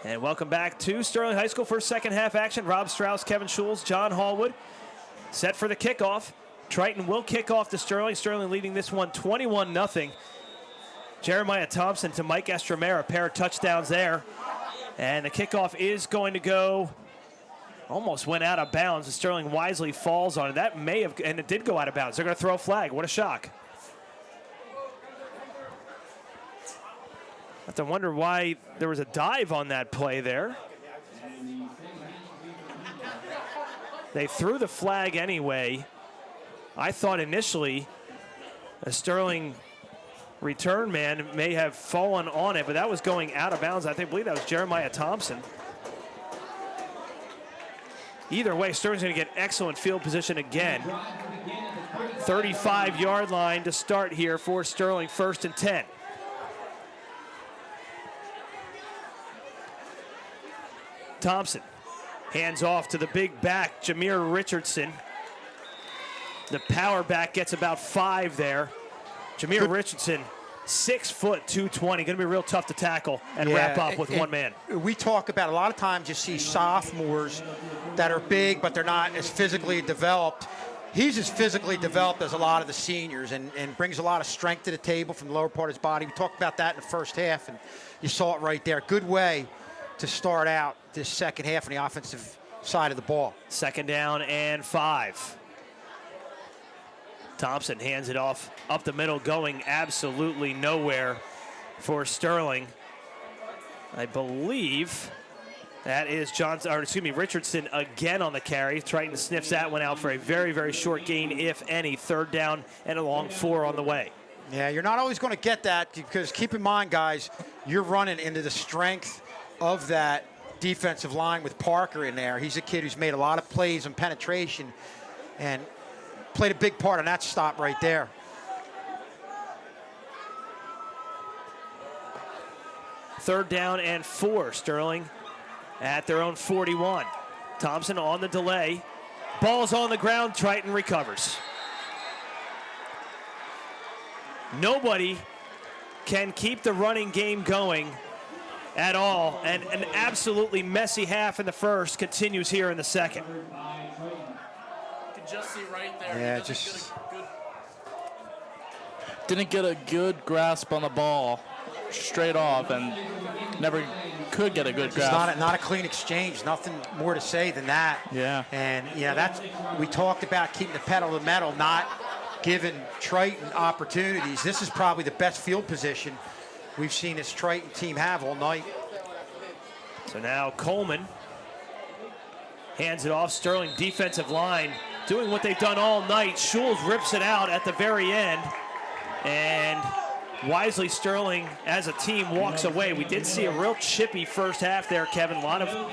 And welcome back to Sterling High School for second half action. Rob Strauss, Kevin Schulz, John Hallwood set for the kickoff. Triton will kick off to Sterling. Sterling leading this one 21-0. Jeremiah Thompson to Mike Estromera, a pair of touchdowns there. And the kickoff is going to go, almost went out of bounds. Sterling wisely falls on it. That may have, and it did go out of bounds. They're going to throw a flag. What a shock. I have to wonder why there was a dive on that play there. They threw the flag anyway. I thought initially a Sterling return man may have fallen on it, but that was going out of bounds. I believe that was Jeremiah Thompson. Either way, Sterling's going to get excellent field position again. 35-yard line to start here for Sterling, 1st and 10. Thompson hands off to the big back, Jameer Richardson. The power back gets about 5 there. Jameer Richardson, 6 foot 220, going to be real tough to tackle and wrap up with one man. We talk about a lot of times you see sophomores that are big, but they're not as physically developed. He's as physically developed as a lot of the seniors and brings a lot of strength to the table from the lower part of his body. We talked about that in the first half, and you saw it right there. Good way to start out this second half on the offensive side of the ball. 2nd down and 5. Thompson hands it off up the middle, going absolutely nowhere for Sterling. I believe that is Richardson again on the carry. Triton sniffs that one out for a very, very short gain, if any. 3rd down and a long 4 on the way. Yeah, you're not always going to get that because keep in mind, guys, you're running into the strength of that defensive line with Parker in there. He's a kid who's made a lot of plays on penetration and played a big part on that stop right there. Third down and 4, Sterling at their own 41. Thompson on the delay. Ball's on the ground, Triton recovers. Nobody can keep the running game going at all, and an absolutely messy half in the first continues here in the second. You can just see right there. Yeah, didn't get a good grasp on the ball straight off, and never could get a good grasp. Not a clean exchange. Nothing more to say than that. Yeah. And that's we talked about keeping the pedal to the metal, not giving Triton opportunities. This is probably the best field position we've seen this Triton team have all night. So now Coleman hands it off. Sterling defensive line doing what they've done all night. Schulz rips it out at the very end. And wisely, Sterling as a team walks away. We did see a real chippy first half there, Kevin. A lot of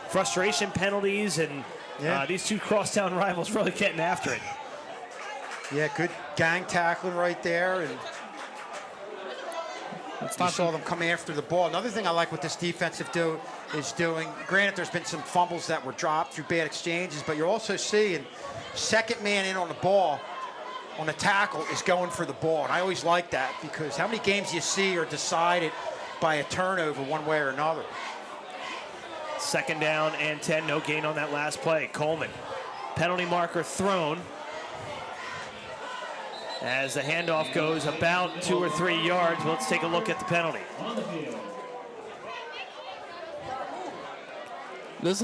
frustration penalties, and these two crosstown rivals really getting after it. Yeah, good gang tackling right there. And you saw them come after the ball. Another thing I like what this defensive is doing, granted there's been some fumbles that were dropped through bad exchanges, but you're also seeing second man in on the ball, on the tackle, is going for the ball. And I always like that because how many games you see are decided by a turnover one way or another. 2nd down and 10, no gain on that last play. Coleman, penalty marker thrown. As the handoff goes about 2 or 3 yards, let's take a look at the penalty. This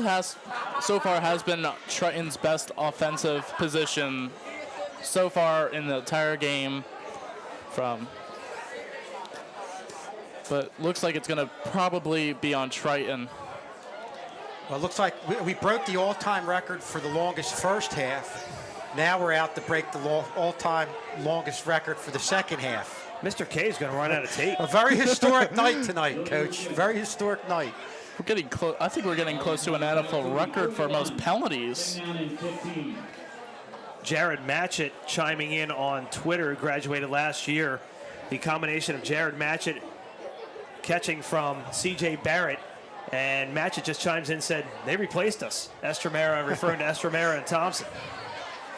so far has been Triton's best offensive position so far in the entire game. But looks like it's going to probably be on Triton. Well, it looks like we broke the all-time record for the longest first half. Now we're out to break the all-time longest record for the second half. Mr. K is going to run out of tape. A very historic night tonight, Coach. Very historic night. We're getting close. I think we're getting close to an NFL record for most penalties. Jared Matchett chiming in on Twitter, graduated last year. The combination of Jared Matchett catching from C.J. Barrett, and Matchett just chimes in and said, they replaced us. Estromera, referring to Estromera and Thompson.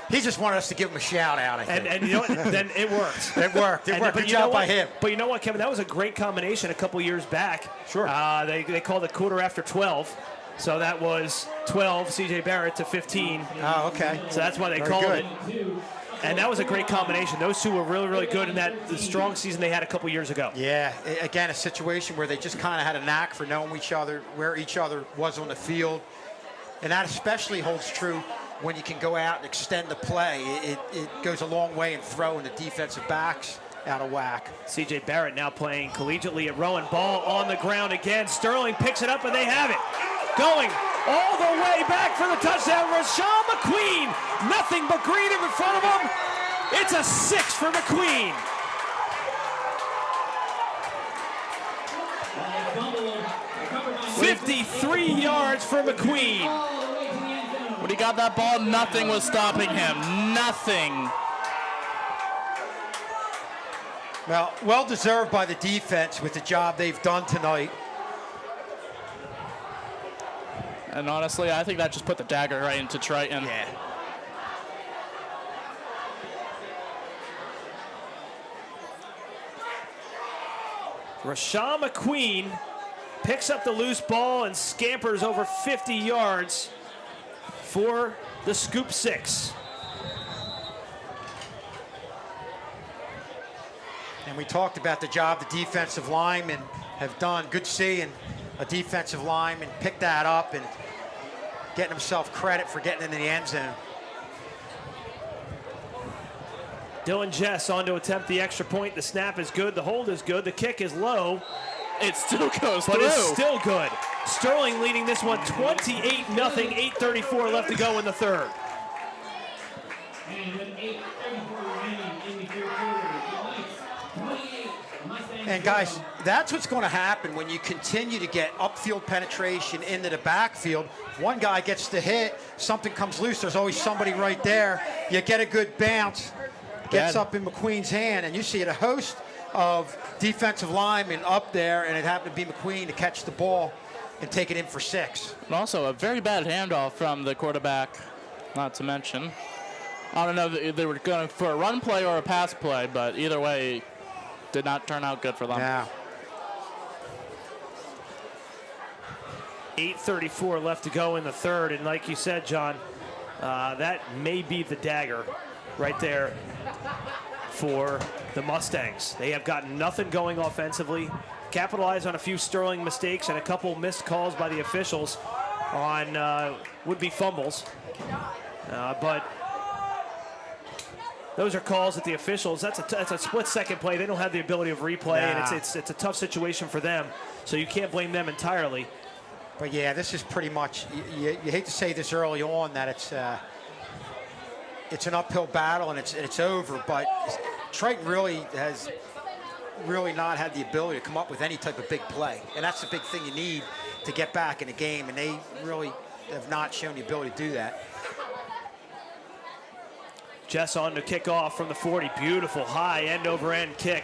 He just wanted us to give him a shout out, I think. And you know what? Then it worked. It worked. It worked. But Good you know job by what? him. But you know what, Kevin? That was a great combination a couple years back. Sure. They called it quarter after 12. So that was 12, C.J. Barrett to 15. Oh, okay. So that's why they Very called good. it. And that was a great combination. Those two were really, really good in the strong season they had a couple years ago. Yeah, again, a situation where they just kind of had a knack for knowing each other, where each other was on the field. And that especially holds true when you can go out and extend the play. It goes a long way in throwing the defensive backs out of whack. C.J. Barrett now playing collegiately at Rowan. Ball on the ground again. Sterling picks it up, and they have it. Going all the way back for the touchdown. Rashawn McQueen. Nothing but green in front of him. It's a 6 for McQueen. $53 yards for McQueen. When he got that ball, nothing was stopping him. Nothing. Well deserved by the defense with the job they've done tonight. And honestly, I think that just put the dagger right into Triton. Yeah. Rashawn McQueen picks up the loose ball and scampers over 50 yards for the scoop 6. And we talked about the job the defensive linemen have done. Good seeing a defensive lineman pick that up and getting himself credit for getting into the end zone. Dylan Jess on to attempt the extra point. The snap is good. The hold is good. The kick is low. It still goes But through. it's still good. Sterling leading this one 28-0. 8:34 left to go in the third. And guys, that's what's going to happen when you continue to get upfield penetration into the backfield. One guy gets the hit, something comes loose, there's always somebody right there. You get a good bounce, gets up in McQueen's hand, and you see a host of defensive linemen up there, and it happened to be McQueen to catch the ball and take it in for 6. And also a very bad handoff from the quarterback, not to mention. I don't know if they were going for a run play or a pass play, but either way, did not turn out good for them. Yeah. 8:34 left to go in the third, and like you said, John, that may be the dagger right there for the Mustangs. They have gotten nothing going offensively, capitalized on a few Sterling mistakes and a couple missed calls by the officials on would-be fumbles, but those are calls that the officials, that's a split-second play. They don't have the ability of replay, and it's a tough situation for them, so you can't blame them entirely. But yeah, this is pretty much, you hate to say this early on that it's an uphill battle and it's over, but Triton really has not had the ability to come up with any type of big play. And that's the big thing you need to get back in the game, and they really have not shown the ability to do that. Jess on to kick off from the 40. Beautiful high end-over-end kick.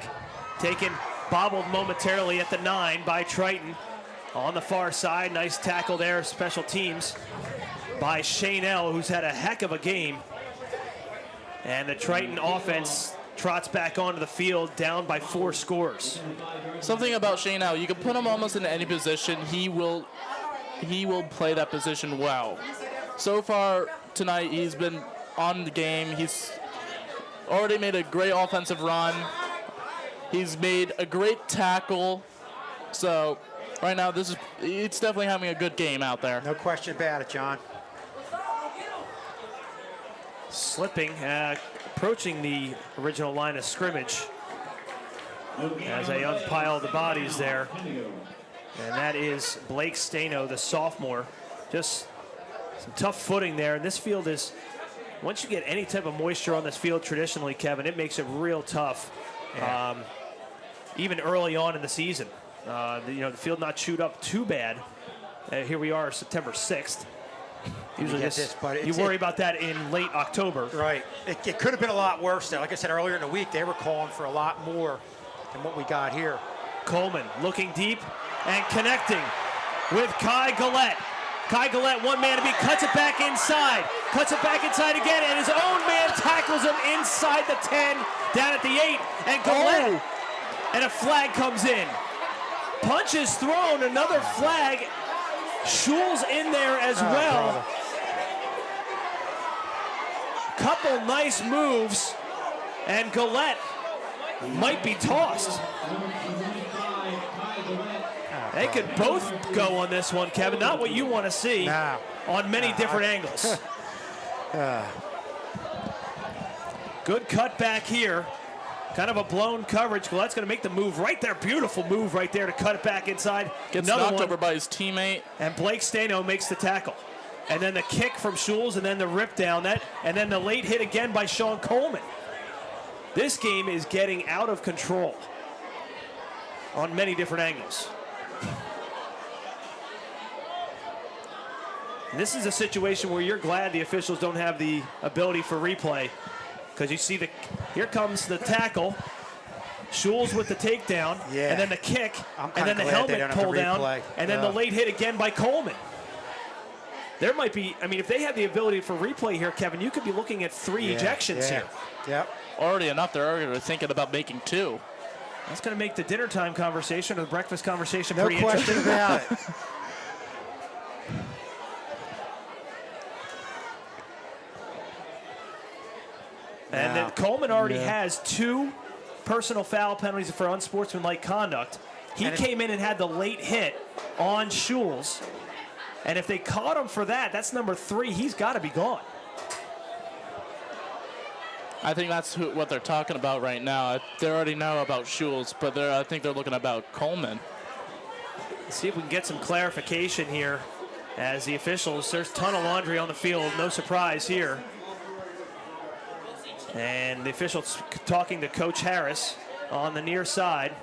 Taken, bobbled momentarily at the 9 by Triton. On the far side, nice tackle there, special teams by Shane L, who's had a heck of a game. And the Triton offense trots back onto the field, down by 4 scores. Something about Shane L, you can put him almost in any position. He will play that position well. So far tonight, he's been on the game. He's already made a great offensive run. He's made a great tackle. So right now, it's definitely having a good game out there. No question about it, John. Slipping, approaching the original line of scrimmage as they unpile the bodies there. And that is Blake Stano, the sophomore. Just some tough footing there. And this field is, once you get any type of moisture on this field traditionally, Kevin, it makes it real tough, even early on in the season. The field not chewed up too bad. Here we are, September 6th. Usually you worry about that in late October. Right. It could have been a lot worse there. Like I said earlier in the week, they were calling for a lot more than what we got here. Coleman looking deep and connecting with Kai Gillette. Kai Gillette, one man to beat, cuts it back inside. cuts it back inside again, and his own man tackles him inside the 10, down at the 8, and Gillette, and a flag comes in. Punch is thrown, another flag. Schul's in there as well. Brother. Couple nice moves, and Gillette might be tossed. They could both go on this one, Kevin. Not what you want to see on many different angles. Good cut back here. Kind of a blown coverage. Gillette's going to make the move right there. Beautiful move right there to cut it back inside. Gets Another knocked one. over by his teammate. And Blake Stano makes the tackle. And then the kick from Schulz, and then the rip down that, and then the late hit again by Sean Coleman. This game is getting out of control on many different angles. And this is a situation where you're glad the officials don't have the ability for replay, because you see here comes the tackle, Schulz with the takedown, and then the kick, and then the helmet pull down, and then the late hit again by Coleman. There might be, I mean, if they had the ability for replay here, Kevin, you could be looking at 3 ejections here. Yep. Already enough, they're already thinking about making 2. That's going to make the dinner time conversation or the breakfast conversation No pretty question interesting. about it. And then Coleman already has 2 personal foul penalties for unsportsmanlike conduct. He came in and had the late hit on Schulz. And if they caught him for that, that's number 3. He's got to be gone. I think that's what they're talking about right now. They already know about Schulz, but I think they're looking about Coleman. Let's see if we can get some clarification here as the officials, there's a ton of laundry on the field, no surprise here. And the officials talking to Coach Harris on the near side.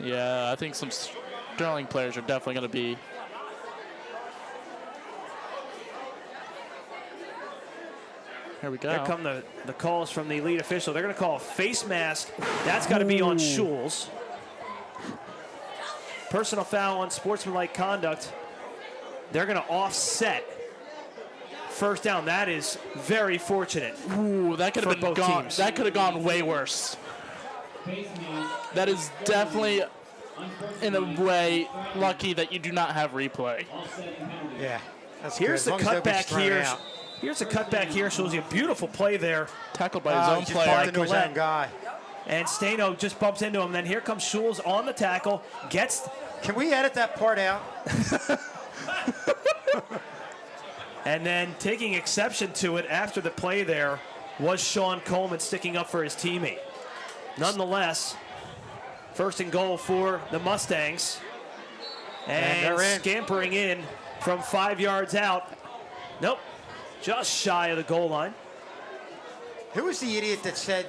Yeah, I think some Sterling players are definitely going to be. Here we go. Here come the calls from the lead official. They're going to call a face mask. That's got to be on Schulz. Personal foul on sportsmanlike conduct. They're going to offset. First down. That is very fortunate. Ooh, that could have been gone. Teams. That could have gone way worse. That is definitely, in a way, lucky that you do not have replay. Yeah. That's Here's good. the cutback here. Out. Here's a cutback here. Shows you a beautiful play there. Tackled by his own Just player. bumped into his own guy. And Stano just bumps into him. Then here comes Schulz on the tackle. Can we edit that part out? And then taking exception to it after the play there was Sean Coleman sticking up for his teammate. Nonetheless, first and goal for the Mustangs. And scampering in from 5 yards out. Nope, just shy of the goal line. Who was the idiot that said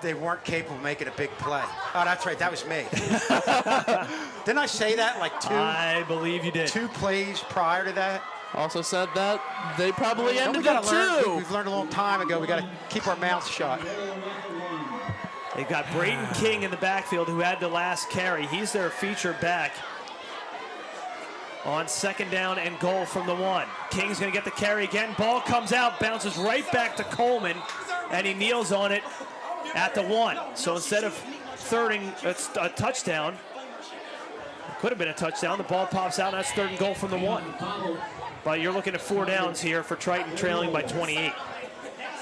they weren't capable of making a big play? Oh, that's right, that was me. Didn't I say that like I believe you did. 2 plays prior to that? Also said that they probably ended we up too. We've learned a long time ago. We got to keep our mouths shut. They've got Braden King in the backfield who had the last carry. He's their feature back on second down and goal from the 1. King's going to get the carry again. Ball comes out, bounces right back to Coleman, and he kneels on it at the 1. So instead of thirding a touchdown, could have been a touchdown. The ball pops out, and that's third and goal from the 1. But you're looking at 4 downs here for Triton, trailing by 28.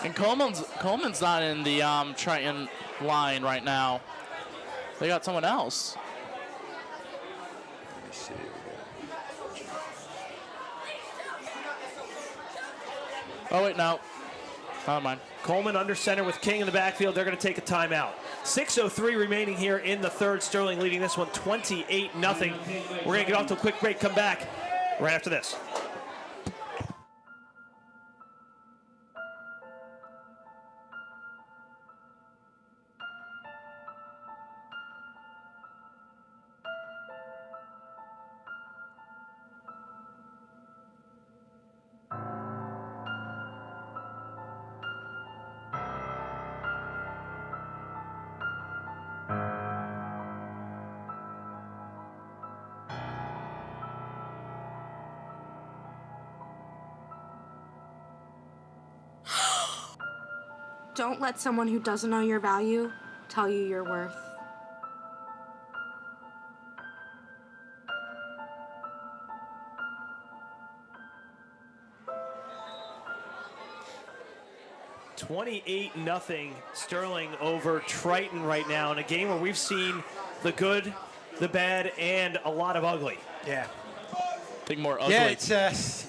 And Coleman's not in the Triton line right now. They got someone else. Let me see. Oh, wait, no. Never mind. Coleman under center with King in the backfield. They're going to take a timeout. 6:03 remaining here in the third. Sterling leading this one 28-0. We're going to get off to a quick break. Come back right after this. Don't let someone who doesn't know your value tell you your worth. $28-0 Sterling over Triton right now in a game where we've seen the good, the bad, and a lot of ugly. Yeah. I think more ugly. Yeah, it's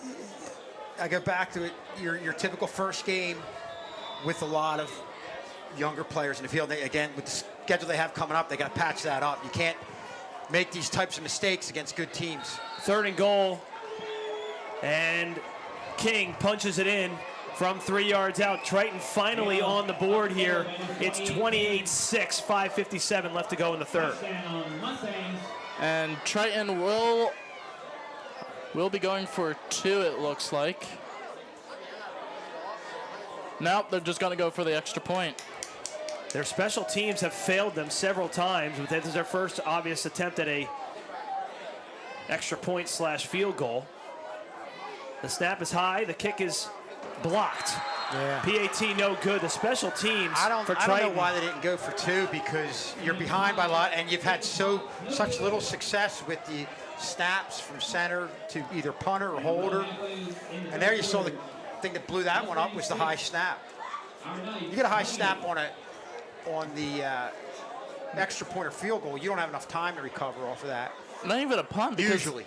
I go back to it. Your typical first game with a lot of younger players in the field. Again, with the schedule they have coming up, they got to patch that up. You can't make these types of mistakes against good teams. 3rd and goal, and King punches it in from 3 yards out. Triton finally on the board here. It's 28-6, 5:57 left to go in the 3rd. And Triton will be going for 2, it looks like. Nope, they're just going to go for the extra point. Their special teams have failed them several times, but this is their first obvious attempt at a extra point / field goal. The snap is high, the kick is blocked. Yeah. PAT no good. The special teams I don't for Triton. know why they didn't go for 2, because you're behind by a lot, and you've had such little success with the snaps from center to either punter or holder. And there you saw the thing that blew that one up was the high snap. You get a high snap on the extra point or field goal, you don't have enough time to recover off of that. Not even a punt. Usually.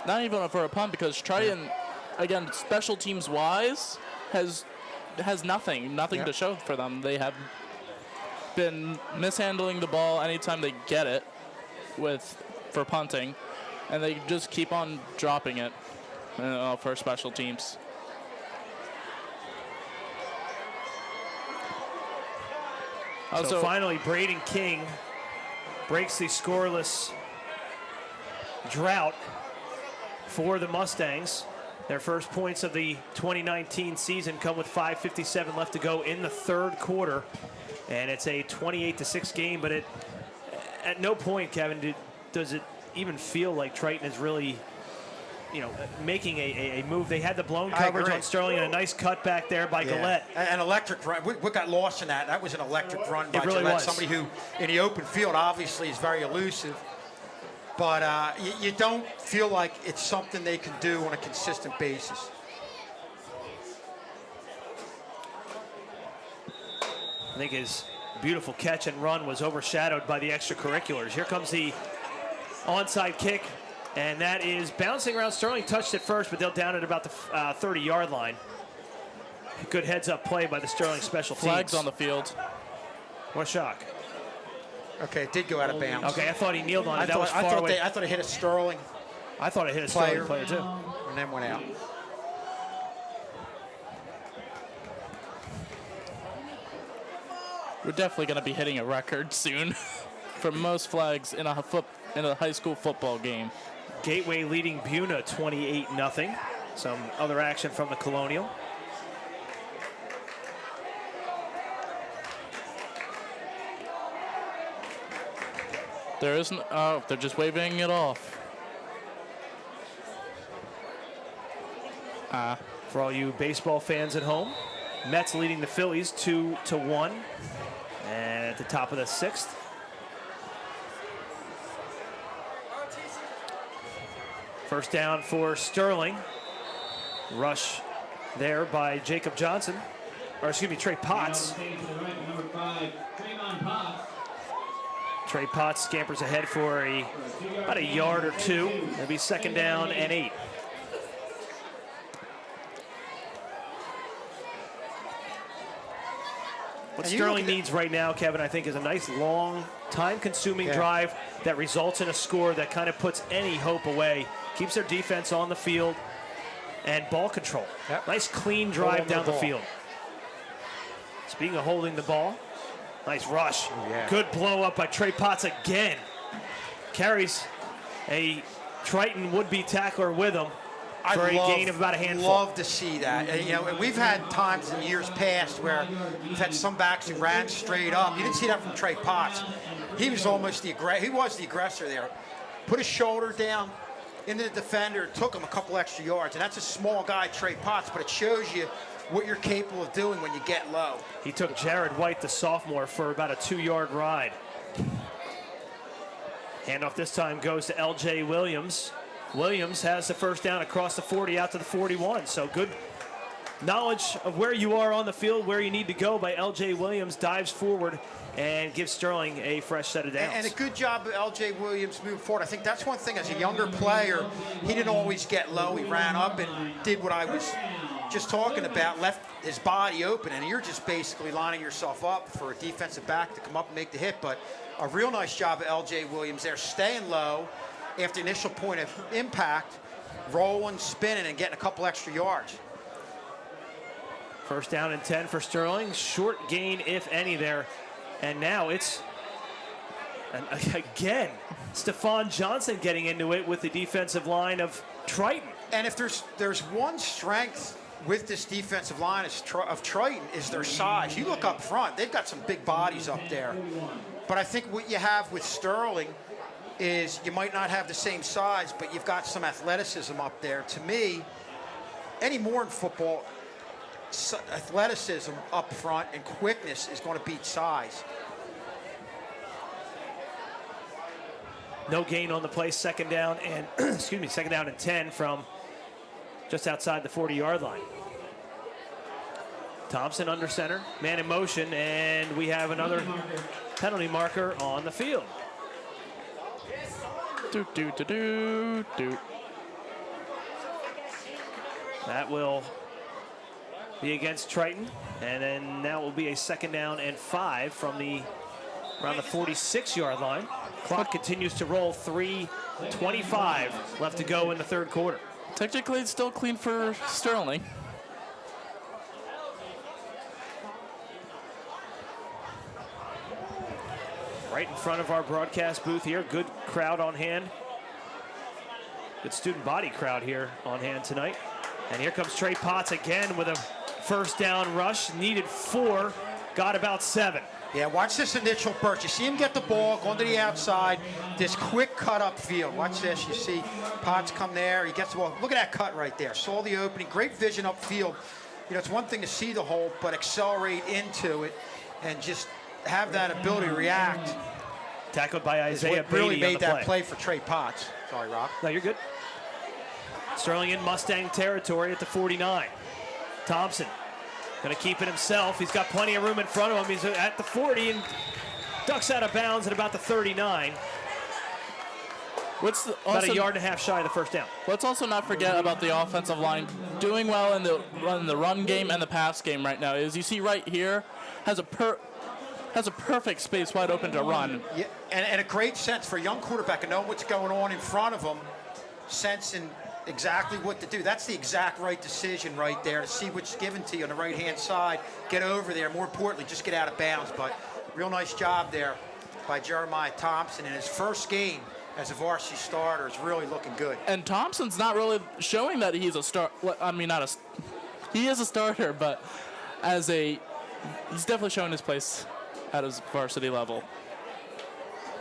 Not even for a punt, because Triton, again, special teams wise, has nothing to show for them. They have been mishandling the ball anytime they get it for punting, and they just keep on dropping it for special teams. So finally, Braden King breaks the scoreless drought for the Mustangs. Their first points of the 2019 season come with 5:57 left to go in the 3rd quarter. And it's a 28-6 game, but at no point, Kevin, does it even feel like Triton is really, making a move. They had the blown coverage on Sterling and a nice cut back there by Gillette. An electric run. What got lost in that? That was an electric run by really Gillette. was. Somebody who, in the open field, obviously is very elusive. But you don't feel like it's something they can do on a consistent basis. I think his beautiful catch and run was overshadowed by the extracurriculars. Here comes the onside kick, and that is bouncing around. Sterling touched it first, but they'll down it about the 30-yard line. Good heads-up play by the Sterling special teams. Flags on the field. What a shock. Okay, it did go out of bounds. Okay, I thought he kneeled on it. That was far away. I thought it hit a Sterling I thought it hit a Sterling player too. And then went out. We're definitely going to be hitting a record soon for most flags in a high school football game. Gateway leading Buna 28-0. Some other action from the Colonial. There isn't. Oh, they're just waving it off. For all you baseball fans at home, Mets leading the Phillies 2-1. And at the top of the 6th. First down for Sterling. Rush there by Jacob Johnson. Or excuse me, Trey Potts. Trey Potts scampers ahead for about a yard or 2. It'll be 2nd down and 8. What Sterling needs right now, Kevin, I think, is a nice, long, time-consuming drive that results in a score that kind of puts any hope away, keeps their defense on the field, and ball control. Yep. Nice, clean drive down the field. Speaking of holding the ball, nice rush. Good blow up by Trey Potts again. Carries a Triton would-be tackler with him for a gain of about a handful. Love to see that. And, we've had times in years past where we've had some backs who ran straight up. You didn't see that from Trey Potts. He was almost the aggressor there. Put his shoulder down into the defender, took him a couple extra yards. And that's a small guy, Trey Potts, but it shows you what you're capable of doing when you get low. He took Jared White, the sophomore, for about a 2-yard ride. Handoff this time goes to L.J. Williams. Williams has the first down across the 40 out to the 41. So good knowledge of where you are on the field, where you need to go by L.J. Williams. Dives forward and gives Sterling a fresh set of downs. And a good job of L.J. Williams moving forward. I think that's one thing as a younger player, he didn't always get low. He ran up and did what I was just talking about, left his body open, and you're just basically lining yourself up for a defensive back to come up and make the hit. But a real nice job of L.J. Williams there, staying low after the initial point of impact, rolling, spinning, and getting a couple extra yards. First down and 10 for Sterling. Short gain, if any, there. And now it's, and again, Stephon Johnson getting into it with the defensive line of Triton. And if there's one strength with this defensive line of Triton is their size. You look up front, they've got some big bodies up there. But I think what you have with Sterling is you might not have the same size, but you've got some athleticism up there. To me, any more in football, athleticism up front and quickness is going to beat size. No gain on the play, second down and excuse me, second down and 10 from just outside the 40-yard line. Thompson under center, man in motion, and we have another penalty marker on the field. That will be against Triton, and then now it will be a second down and 5 from around the 46-yard line. Clock continues to roll, 3:25 left to go in the third quarter. Technically, it's still clean for Sterling. Right in front of our broadcast booth here, good crowd on hand. Good student body crowd here on hand tonight. And here comes Trey Potts again with a first down rush. Needed 4, got about 7. Yeah, watch this initial burst. You see him get the ball, going to the outside, this quick cut up field. Watch this. You see Potts come there. He gets the ball. Look at that cut right there. Saw the opening. Great vision upfield. You know, it's one thing to see the hole, but accelerate into it and just have that ability to react. Tackled by Isaiah Beatty really made on the that play for Trey Potts. Sorry, Rob. No, you're good. Sterling in Mustang territory at the 49. Thompson going to keep it himself. He's got plenty of room in front of him. He's at the 40 and ducks out of bounds at about the 39. About a yard and a half shy of the first down. Let's also not forget about the offensive line doing well in the run game and the pass game right now. As you see right here, has a perfect space wide open to run. Yeah, and a great sense for a young quarterback to know what's going on in front of him, sensing exactly what to do. That's the exact right decision right there, to see what's given to you on the right-hand side, get over there, more importantly, just get out of bounds. But real nice job there by Jeremiah Thompson in his first game as a varsity starter is really looking good. And Thompson's not really showing that he's a star. I mean, he is a starter, but he's definitely showing his place at his varsity level.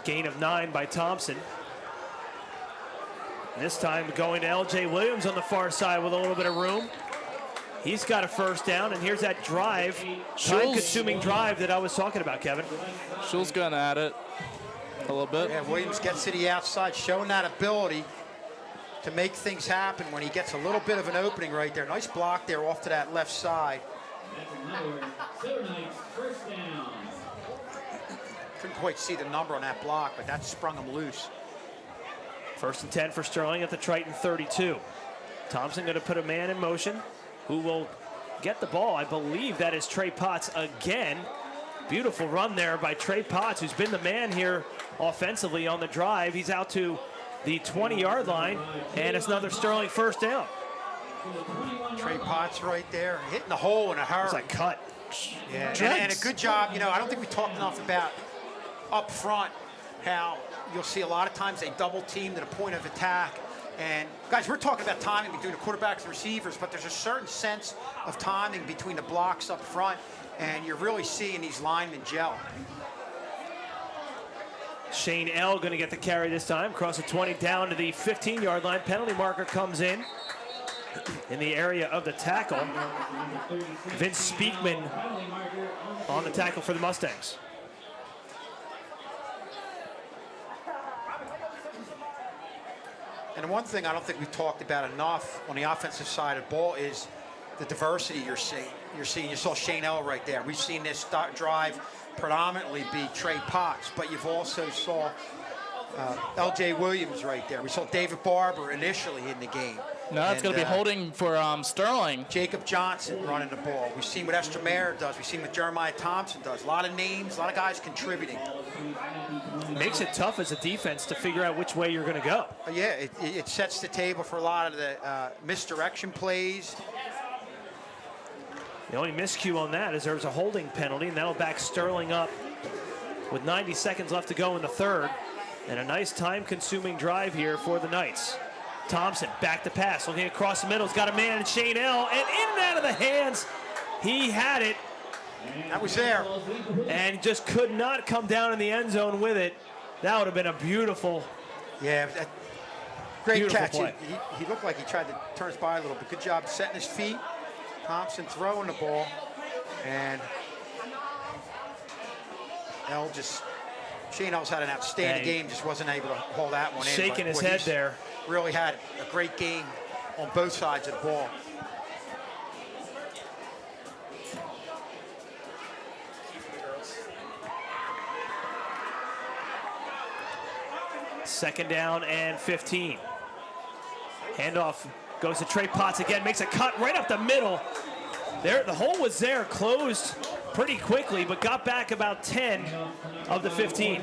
Gain of 9 by Thompson. This time going to L.J. Williams on the far side with a little bit of room. He's got a first down, and here's that drive, time-consuming drive that I was talking about, Kevin. Schul's going at it a little bit. Yeah, Williams gets to the outside, showing that ability to make things happen when he gets a little bit of an opening right there. Nice block there off to that left side. Couldn't quite see the number on that block, but that sprung him loose. First and 10 for Sterling at the Triton 32. Thompson going to put a man in motion who will get the ball. I believe that is Trey Potts again. Beautiful run there by Trey Potts, who's been the man here offensively on the drive. He's out to the 20-yard line, and it's another Sterling first down. Trey Potts right there, hitting the hole in a hurry. It's like cut. Yeah, and a good job. You know, I don't think we talked enough about up front how you'll see a lot of times they double team to the point of attack. And guys, we're talking about timing between the quarterbacks and receivers, but there's a certain sense of timing between the blocks up front, and you're really seeing these linemen gel. Shane L going to get the carry this time, across the 20 down to the 15-yard line. Penalty marker comes in. in the area of the tackle. Vince Speakman on the tackle for the Mustangs. And one thing I don't think we've talked about enough on the offensive side of the ball is the diversity you're seeing. You saw Shane L right there. We've seen this drive predominantly be Trey Potts, but you've also saw L.J. Williams right there. We saw David Barber initially in the game. No, it's going to be holding for Sterling. Jacob Johnson running the ball. We've seen what Estramayer does. We've seen what Jeremiah Thompson does. A lot of names, a lot of guys contributing. Makes it tough as a defense to figure out which way you're going to go. Yeah, it sets the table for a lot of the misdirection plays. The only miscue on that is there's a holding penalty, and that'll back Sterling up with 90 seconds left to go in the third. And a nice time-consuming drive here for the Knights. Thompson, back to pass, looking across the middle. He's got a man in Shane L, and in and out of the hands. He had it. That was there. And just could not come down in the end zone with it. That would have been a beautiful, yeah, great beautiful catch. play. He looked like he tried to turn his body a little bit. Good job setting his feet. Thompson throwing the ball. And Shane L's had an outstanding game, just wasn't able to hold that one in. Shaking his head there. Really had a great game on both sides of the ball. Second down and 15. Handoff goes to Trey Potts again, makes a cut right up the middle. There, the hole was there, closed pretty quickly, but got back about 10 of the 15.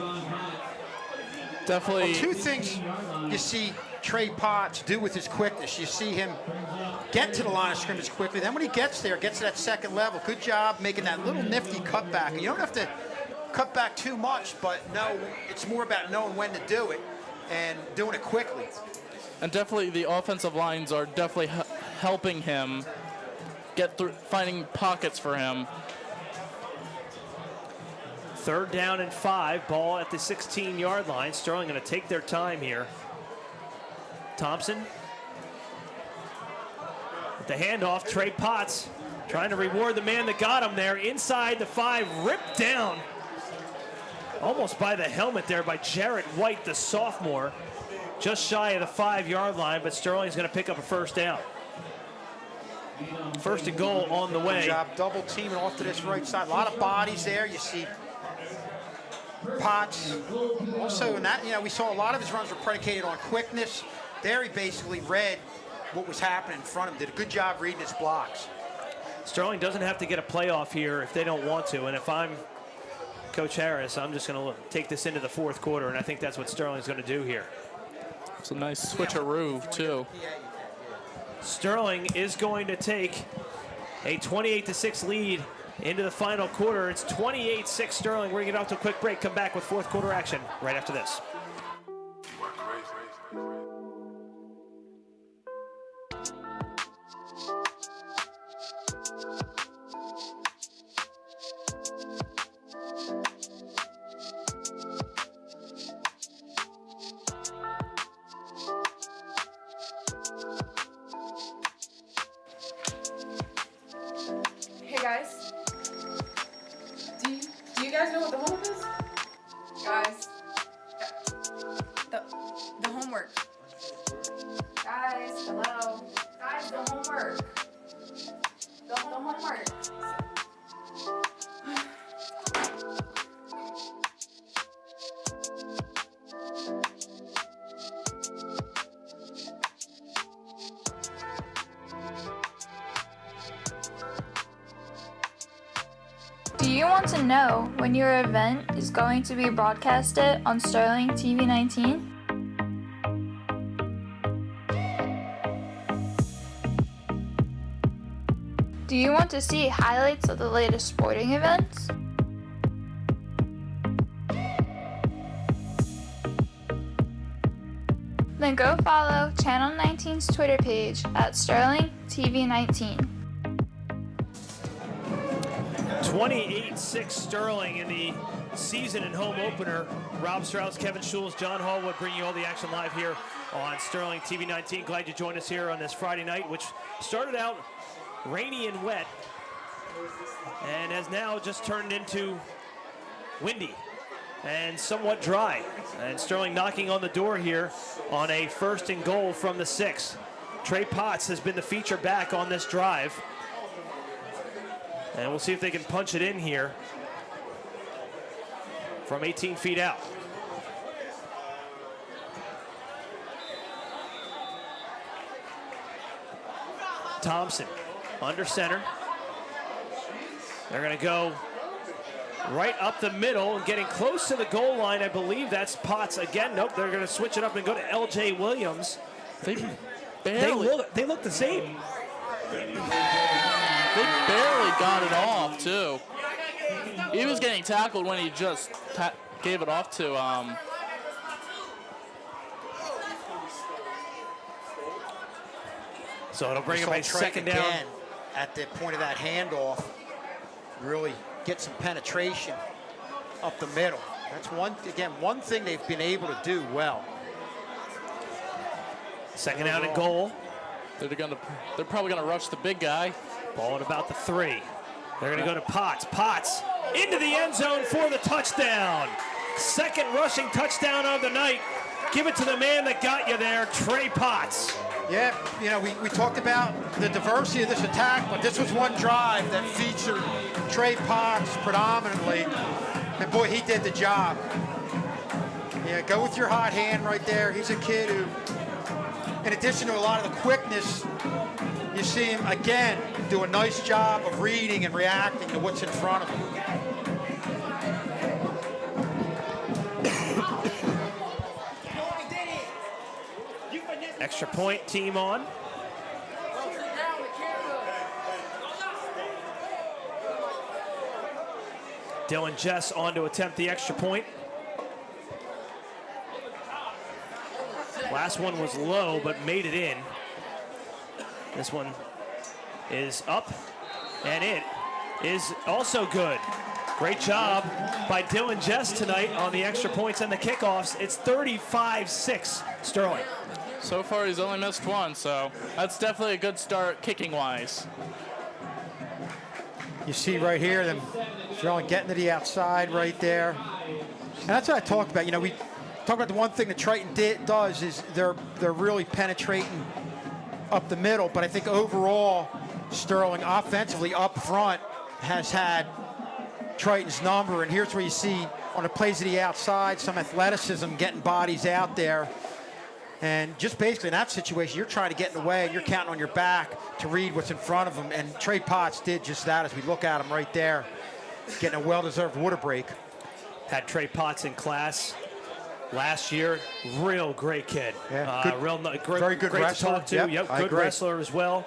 Definitely. Well, two things you see Trey Potts do with his quickness. You see him get to the line of scrimmage quickly. Then when he gets there, gets to that second level. Good job making that little nifty cutback. And you don't have to cut back too much, but no, it's more about knowing when to do it and doing it quickly. And definitely the offensive lines are definitely helping him get through, finding pockets for him. Third down and 5, ball at the 16-yard line. Sterling going to take their time here. Thompson with the handoff. Trey Potts trying to reward the man that got him there. Inside the 5, ripped down almost by the helmet there by Jarrett White, the sophomore. Just shy of the 5-yard line, but Sterling's going to pick up a first down. First and goal on the way. Good job double teaming off to this right side. A lot of bodies there. You see Potts. Also in that, we saw a lot of his runs were predicated on quickness. There he basically read what was happening in front of him. Did a good job reading his blocks. Sterling doesn't have to get a playoff here if they don't want to. And if I'm Coach Harris, I'm just going to take this into the fourth quarter, and I think that's what Sterling's going to do here. It's a nice switcheroo, too. Sterling is going to take a 28-6 lead into the final quarter. It's 28-6 Sterling. We're going to get off to a quick break. Come back with fourth quarter action right after this. Hey guys, do you guys know what the homework is? Guys, the homework. Guys, hello. Guys, the homework. The homework. Do you want to know when your event is going to be broadcasted on Sterling TV 19? Do you want to see highlights of the latest sporting events? Then go follow Channel 19's Twitter page at Sterling TV 19. 28-6 Sterling in the season and home opener. Rob Strauss, Kevin Schules, John Hallwood bringing you all the action live here on Sterling TV 19. Glad you joined us here on this Friday night, which started out rainy and wet and has now just turned into windy and somewhat dry. And Sterling knocking on the door here on a 1st and goal from the 6. Trey Potts has been the feature back on this drive. And we'll see if they can punch it in here from 18 feet out. Thompson under center. They're going to go right up the middle and getting close to the goal line. I believe that's Potts again. Nope, they're going to switch it up and go to L.J. Williams. They look the same. They barely got it off, too. He was getting tackled when he just gave it off to so it'll bring him a second down. Again, at the point of that handoff, really get some penetration up the middle. That's one thing they've been able to do well. Second down and goal. They're probably gonna rush the big guy. Ball at about the 3. They're gonna go to Potts. Potts into the end zone for the touchdown. Second rushing touchdown of the night. Give it to the man that got you there, Trey Potts. Yeah, you know, we talked about the diversity of this attack, but this was one drive that featured Trey Potts predominantly, and boy, he did the job. Yeah, go with your hot hand right there. He's a kid who, in addition to a lot of the quickness, you see him, again, do a nice job of reading and reacting to what's in front of him. Extra point, team on. Dylan Jess on to attempt the extra point. Last one was low, but made it in. This one is up, and it is also good. Great job by Dylan Jess tonight on the extra points and the kickoffs. It's 35-6, Sterling. So far, he's only missed one, so that's definitely a good start kicking-wise. You see right here them getting to the outside right there. And that's what I talked about. You know, we talked about the one thing that Triton does is they're really penetrating up the middle, but I think overall Sterling offensively up front has had Triton's number, and here's where you see on the plays to the outside some athleticism, getting bodies out there. And just basically in that situation, you're trying to get in the way and you're counting on your back to read what's in front of him. And Trey Potts did just that as we look at him right there, getting a well-deserved water break. Had Trey Potts in class last year. Real great kid. Yeah, very good great wrestler. to talk to. Yep, good agree. wrestler as well.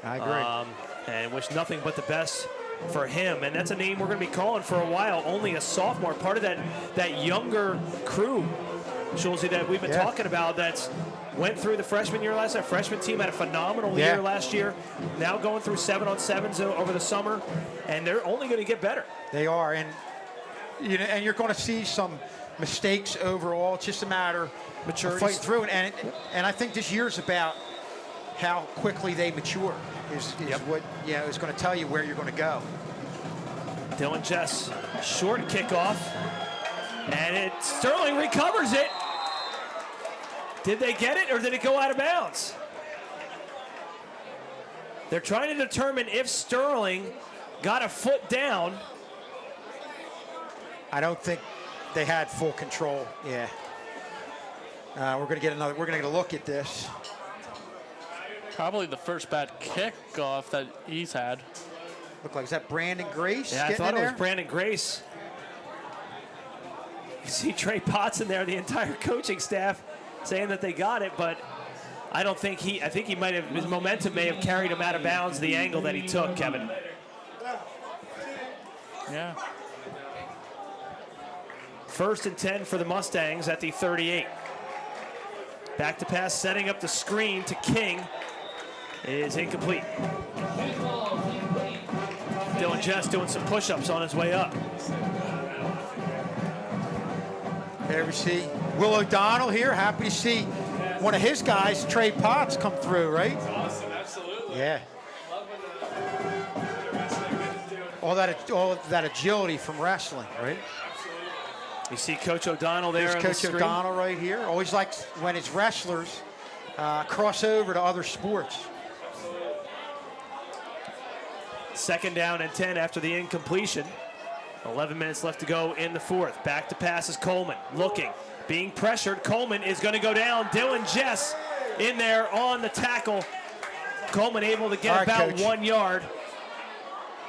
I agree. And wish nothing but the best for him. And that's a name we're going to be calling for a while. Only a sophomore, part of that younger crew, Schulze, that we've been talking about, that's went through the freshman year last year. Freshman team had a phenomenal year last year. Now going through 7-on-7s over the summer, and they're only going to get better. They are, and you're going to see some mistakes overall. It's just a matter of fighting through it. And I think this year's about how quickly they mature is what is going to tell you where you're going to go. Dylan Jess, short kickoff, and Sterling recovers it. Did they get it, or did it go out of bounds? They're trying to determine if Sterling got a foot down. I don't think they had full control. Yeah. We're going to get a look at this. Probably the first bad kickoff that he's had. Look like, is that Brandon Grace? Yeah, I thought it was Brandon Grace. You see Trey Potts in there, the entire coaching staff saying that they got it, but I think he might have, his momentum may have carried him out of bounds, the angle that he took, Kevin. Yeah. 1st and 10 for the Mustangs at the 38. Back to pass, setting up the screen to King is incomplete. Dylan Jess doing some push-ups on his way up. There we see Will O'Donnell here. Happy to see one of his guys, Trey Potts, come through, right? Awesome, absolutely. Yeah. All that agility from wrestling, right? You see Coach O'Donnell there. There's on the Coach screen. O'Donnell right here. Always likes when his wrestlers cross over to other sports. Second down and 10 after the incompletion. 11 minutes left to go in the fourth. Back to pass is Coleman. Looking, being pressured. Coleman is going to go down. Dylan Jess in there on the tackle. Coleman able to get about Coach. 1 yard.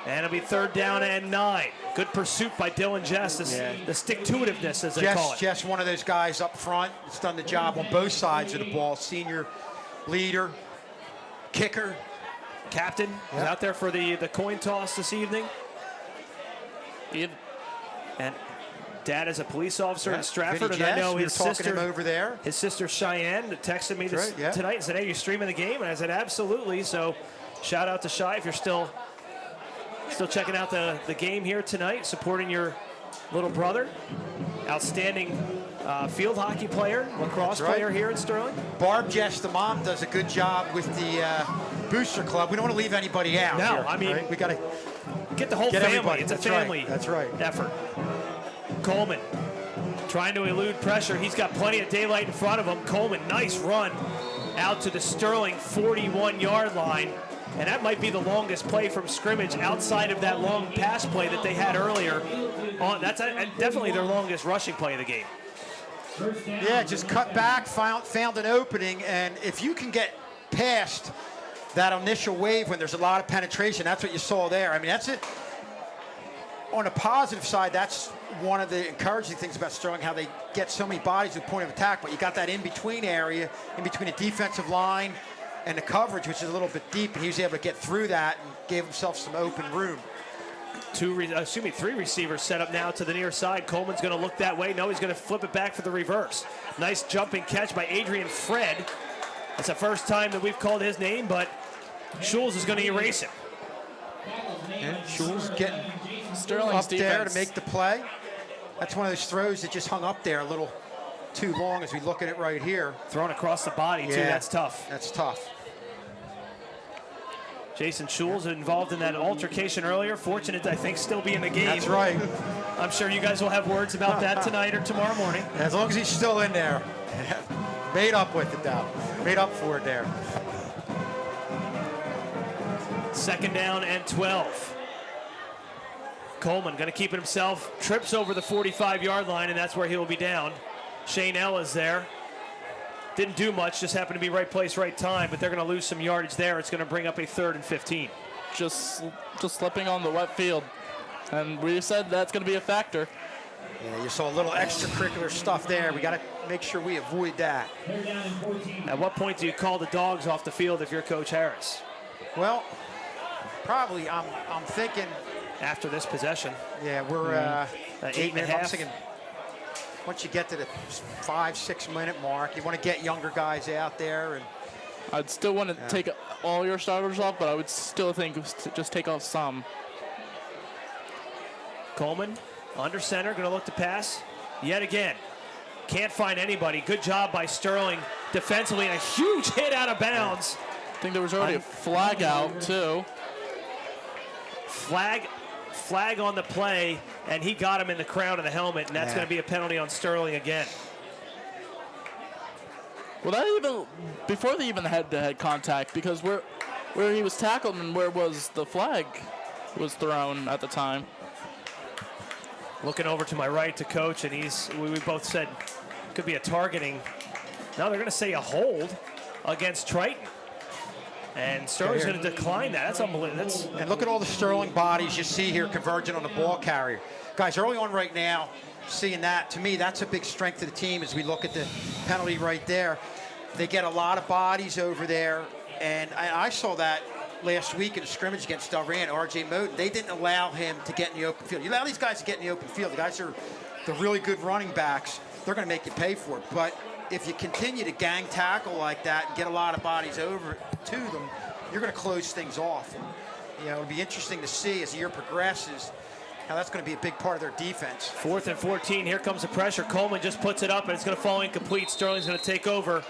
And it'll be third down and 9. Good pursuit by Dylan Jess. The stick-to-itiveness, as they call it. Jess, one of those guys up front. That's done the job on both sides of the ball. Senior leader, kicker. Captain is out there for the coin toss this evening. And Dad is a police officer in Stratford, Vinny and I Jess, know we his were talking sister to him over there. His sister Cheyenne texted me tonight and said, "Hey, you streaming the game?" And I said, "Absolutely." So, shout out to Shy if you're still checking out the game here tonight, supporting your little brother. Outstanding field hockey player, lacrosse player here in Sterling. Barb Jess, the mom, does a good job with the Booster Club. We don't want to leave anybody out. No, here, I mean, right? We got to get the whole get family. everybody. It's a That's family right. That's right. effort. Coleman trying to elude pressure. He's got plenty of daylight in front of him. Coleman, nice run out to the Sterling 41-yard line. And that might be the longest play from scrimmage outside of that long pass play that they had earlier. That's definitely their longest rushing play of the game. Yeah, just cut back, found an opening, and if you can get past that initial wave when there's a lot of penetration, that's what you saw there. I mean, that's it. On a positive side, that's one of the encouraging things about Sterling, how they get so many bodies at point of attack, but you got that in-between area, in between the defensive line and the coverage, which is a little bit deep, and he was able to get through that and gave himself some open room. Three receivers set up now to the near side. Coleman's going to look that way. No, he's going to flip it back for the reverse. Nice jumping catch by Adrian Fred. That's the first time that we've called his name, but Schulz is going to erase him. And Schulz getting Sterling's up there defense. to make the play. That's one of those throws that just hung up there a little too long as we look at it right here. Thrown across the body, too. That's tough. That's tough. Jason Schulz involved in that altercation earlier. Fortunate to, I think, still be in the game. That's right. I'm sure you guys will have words about that tonight or tomorrow morning. As long as he's still in there. Made up with it, though. Made up for it there. Second down and 12. Coleman going to keep it himself. Trips over the 45-yard line, and that's where he will be down. Shane Ellis there. Didn't do much, just happened to be right place, right time, but they're going to lose some yardage there. It's going to bring up a 3rd and 15. Just slipping on the wet field. And we said that's going to be a factor. Yeah, you saw a little extracurricular stuff there. We got to make sure we avoid that. At what point do you call the dogs off the field if you're Coach Harris? Well, probably I'm thinking after this possession. Yeah, we're 8.5. I'm thinking once you get to the 5-6 minute mark, you want to get younger guys out there. And I'd still want to take all your starters off, but I would still think just take off some. Coleman under center, going to look to pass yet again. Can't find anybody. Good job by Sterling defensively, and a huge hit out of bounds. I think there was already a flag out too. Flag on the play, and he got him in the crown of the helmet, and that's going to be a penalty on Sterling again. Well, that even before they even head-to-head contact, because where he was tackled and where was the flag was thrown at the time. Looking over to my right to Coach, and we both said could be a targeting. Now they're going to say a hold against Triton. And Sterling's going to decline that. That's unbelievable. And look at all the Sterling bodies you see here converging on the ball carrier. Guys, early on right now, seeing that, to me, that's a big strength of the team as we look at the penalty right there. They get a lot of bodies over there. And I saw that last week in a scrimmage against Delran, R.J. Moten. They didn't allow him to get in the open field. You allow these guys to get in the open field. The guys are the really good running backs. They're going to make you pay for it. But if you continue to gang tackle like that and get a lot of bodies over to them, you're going to close things off. And, it'll be interesting to see as the year progresses Now that's going to be a big part of their defense. 4th and 14. Here comes the pressure. Coleman just puts it up, and it's going to fall incomplete. Sterling's going to take over.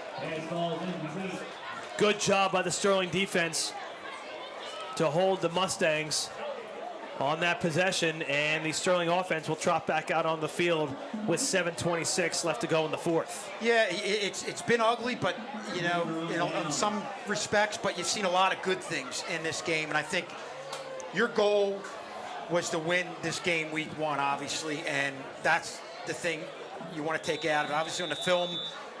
Good job by the Sterling defense to hold the Mustangs on that possession, and the Sterling offense will trot back out on the field with 7:26 left to go in the 4th. Yeah, it's been ugly, but you know, in some respects, but you've seen a lot of good things in this game, and I think your goal was to win this game week 1, obviously, and that's the thing you want to take out of it. Obviously, on the film,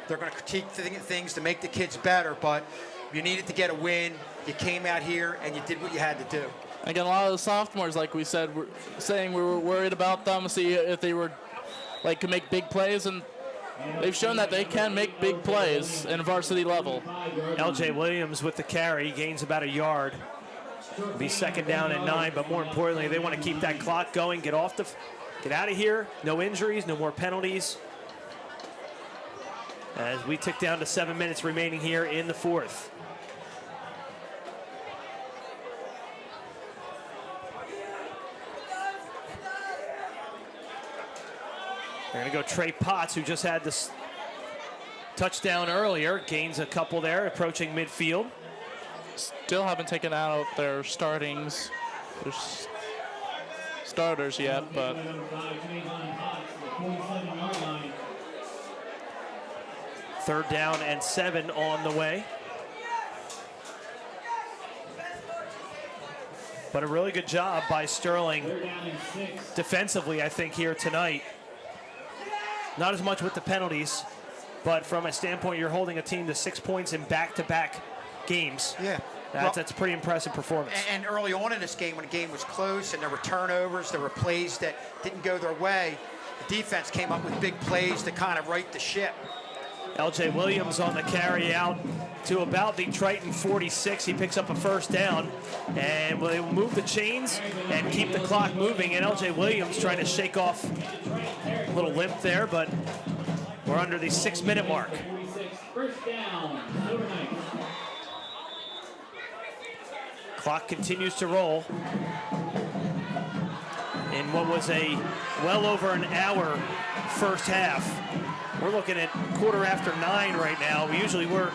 they're going to critique things to make the kids better, but you needed to get a win. You came out here and you did what you had to do. Again, a lot of the sophomores, like we said, were saying we were worried about them, see if they were could make big plays, and they've shown that they can make big plays in varsity level. LJ Williams with the carry gains about a yard. Be 2nd down and 9, but more importantly, they want to keep that clock going, get out of here, no injuries, no more penalties. As we tick down to 7 minutes remaining here in the 4th. They're going to go Trey Potts, who just had this touchdown earlier, gains a couple there, approaching midfield. Still haven't taken out their starters yet, but 3rd down and 7 on the way. But a really good job by Sterling defensively, I think, here tonight. Not as much with the penalties, but from a standpoint, you're holding a team to 6 points in back-to-back games. Yeah. That's a pretty impressive performance. And early on in this game, when the game was close and there were turnovers, there were plays that didn't go their way, the defense came up with big plays to kind of right the ship. LJ Williams on the carry out to about the Triton 46. He picks up a 1st down, and they will move the chains and keep the clock moving. And LJ Williams trying to shake off a little limp there, but we're under the 6-minute mark. Clock continues to roll in what was a well over an hour first half. We're looking at 9:15 right now. We usually were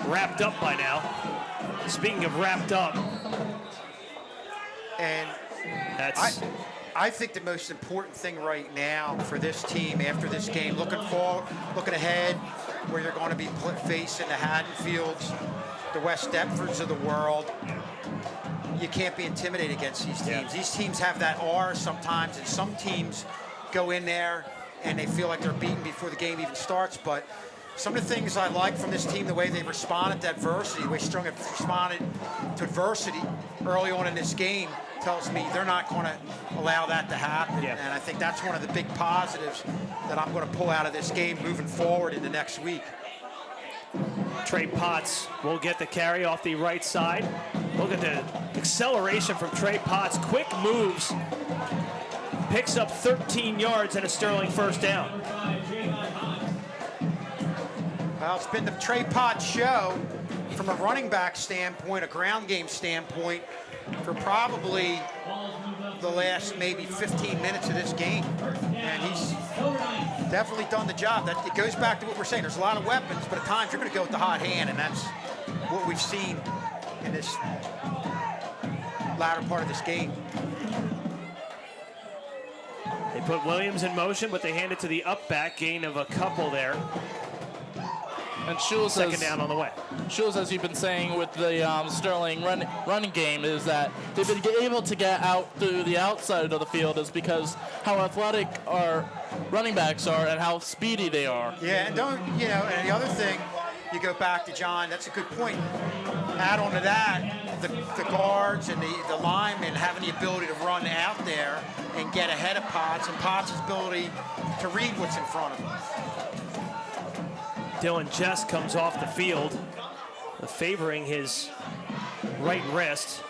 wrapped up by now. Speaking of wrapped up, and I think the most important thing right now for this team after this game, looking forward, looking ahead, where you're going to be facing the Haddonfields, the West Deptfords of the world, you can't be intimidated against these teams. Yeah. These teams have that aura sometimes, and some teams go in there and they feel like they're beaten before the game even starts. But some of the things I like from this team, the way they've responded to adversity, the way Strong have responded to adversity early on in this game, tells me they're not going to allow that to happen. Yeah. And I think that's one of the big positives that I'm going to pull out of this game moving forward into next week. Trey Potts will get the carry off the right side. Look at the acceleration from Trey Potts. Quick moves. Picks up 13 yards and a Sterling 1st down. Well, it's been the Trey Potts show from a running back standpoint, a ground game standpoint, for probably the last maybe 15 minutes of this game. And he's definitely done the job. That it goes back to what we're saying. There's a lot of weapons, but at times you're going to go with the hot hand, and that's what we've seen in this latter part of this game. They put Williams in motion, but they hand it to the up back, gain of a couple there. And Schulz, 2nd down on the way. Schulz, as you've been saying with the Sterling running game, is that they've been able to get out through the outside of the field is because how athletic our running backs are and how speedy they are. Yeah, and and the other thing, you go back to John, that's a good point. Add on to that, the guards and the linemen having the ability to run out there and get ahead of Potts, and Potts' ability to read what's in front of him. Dylan Jess comes off the field, favoring his right wrist.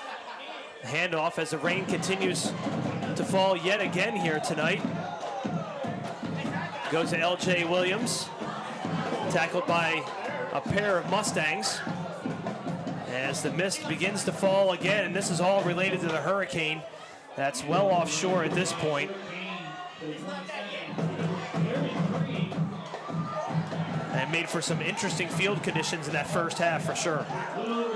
Handoff as the rain continues to fall yet again here tonight. Goes to LJ Williams, tackled by a pair of Mustangs. As the mist begins to fall again, and this is all related to the hurricane That's well offshore at this point. And made for some interesting field conditions in that first half for sure.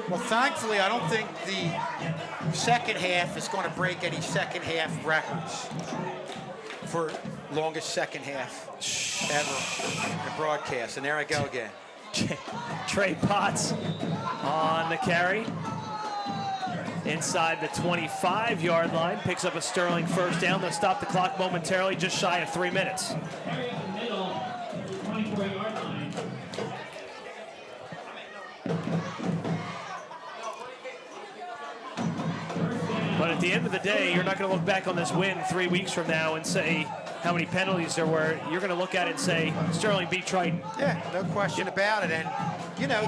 Well, thankfully, I don't think the second half is going to break any second half records for longest second half ever in a broadcast. And there I go again. Trey Potts on the carry. Inside the 25-yard line, picks up a Sterling first down. They'll stop the clock momentarily, just shy of 3 minutes. But at the end of the day, you're not going to look back on this win 3 weeks from now and say how many penalties there were. You're going to look at it and say, Sterling beat Triton. Yeah, no question about it. And, you know,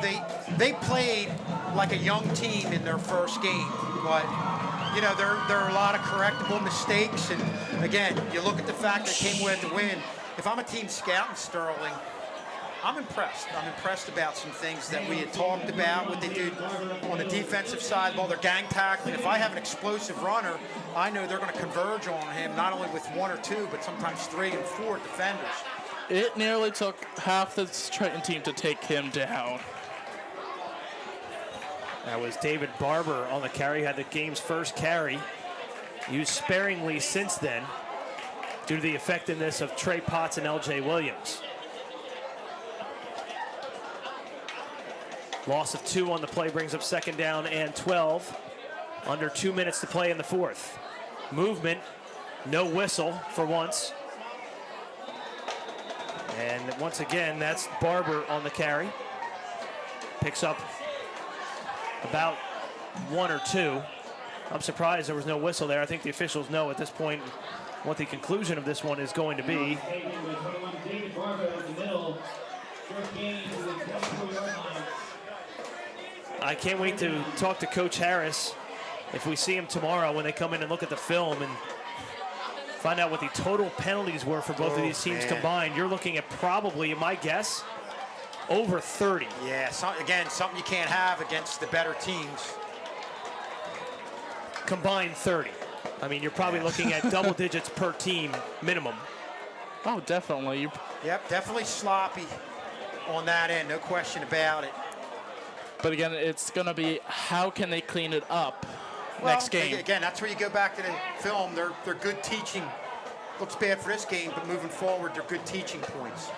they played like a young team in their first game. But, you know, there are a lot of correctable mistakes. And, again, you look at the fact that came with the win. If I'm a team scouting Sterling, I'm impressed. I'm impressed about some things that we had talked about, what they did on the defensive side, while they're gang tackling. If I have an explosive runner, I know they're going to converge on him, not only with 1 or 2, but sometimes 3 and 4 defenders. It nearly took half the Triton team to take him down. That was David Barber on the carry, had the game's first carry. Used sparingly since then due to the effectiveness of Trey Potts and L.J. Williams. Loss of 2 on the play brings up second down and 12. Under 2 minutes to play in the fourth. Movement, no whistle for once. And once again, that's Barber on the carry. Picks up about 1 or 2. I'm surprised there was no whistle there. I think the officials know at this point what the conclusion of this one is going to be. I can't wait to talk to Coach Harris if we see him tomorrow when they come in and look at the film and find out what the total penalties were for both of these teams combined. You're looking at probably, my guess, over 30. Yeah, again, something you can't have against the better teams. Combined 30. I mean, you're probably looking at double digits per team minimum. Oh, definitely. Yep, definitely sloppy on that end, no question about it. But again, it's going to be how can they clean it up next game. Again, that's where you go back to the film. They're good teaching. Looks bad for this game, but moving forward, they're good teaching points.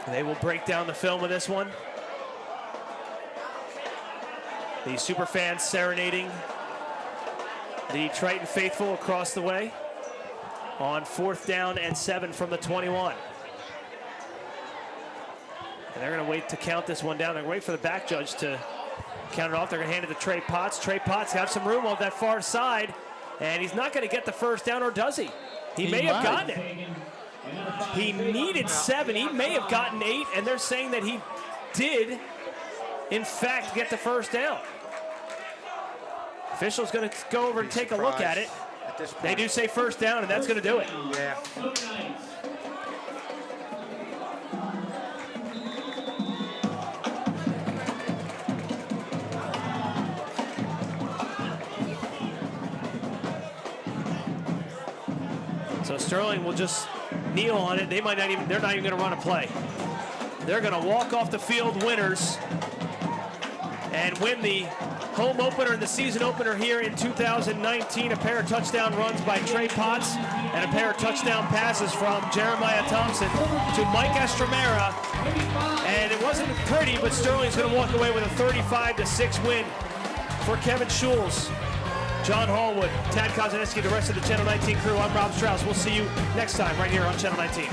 They will break down the film of this one. The super fans serenading the Triton faithful across the way on 4th down and 7 from the 21. And they're going to wait to count this one down. They're going to wait for the back judge to count it off. They're going to hand it to Trey Potts. Trey Potts have some room on that far side, and he's not going to get the first down, or does he? He may have gotten it. He needed 7. He may have gotten 8, and they're saying that he did, in fact, get the first down. Official's going to go over and take a look at it. They do say first down, and that's going to do it. Yeah. So Sterling will just kneel on it. They're not even going to run a play. They're going to walk off the field winners and win the home opener and the season opener here in 2019. A pair of touchdown runs by Trey Potts and a pair of touchdown passes from Jeremiah Thompson to Mike Estremera. And it wasn't pretty, but Sterling's going to walk away with a 35-6 win for Kevin Schulz, John Hallwood, Tad Kozaneski, the rest of the Channel 19 crew. I'm Rob Strauss. We'll see you next time right here on Channel 19.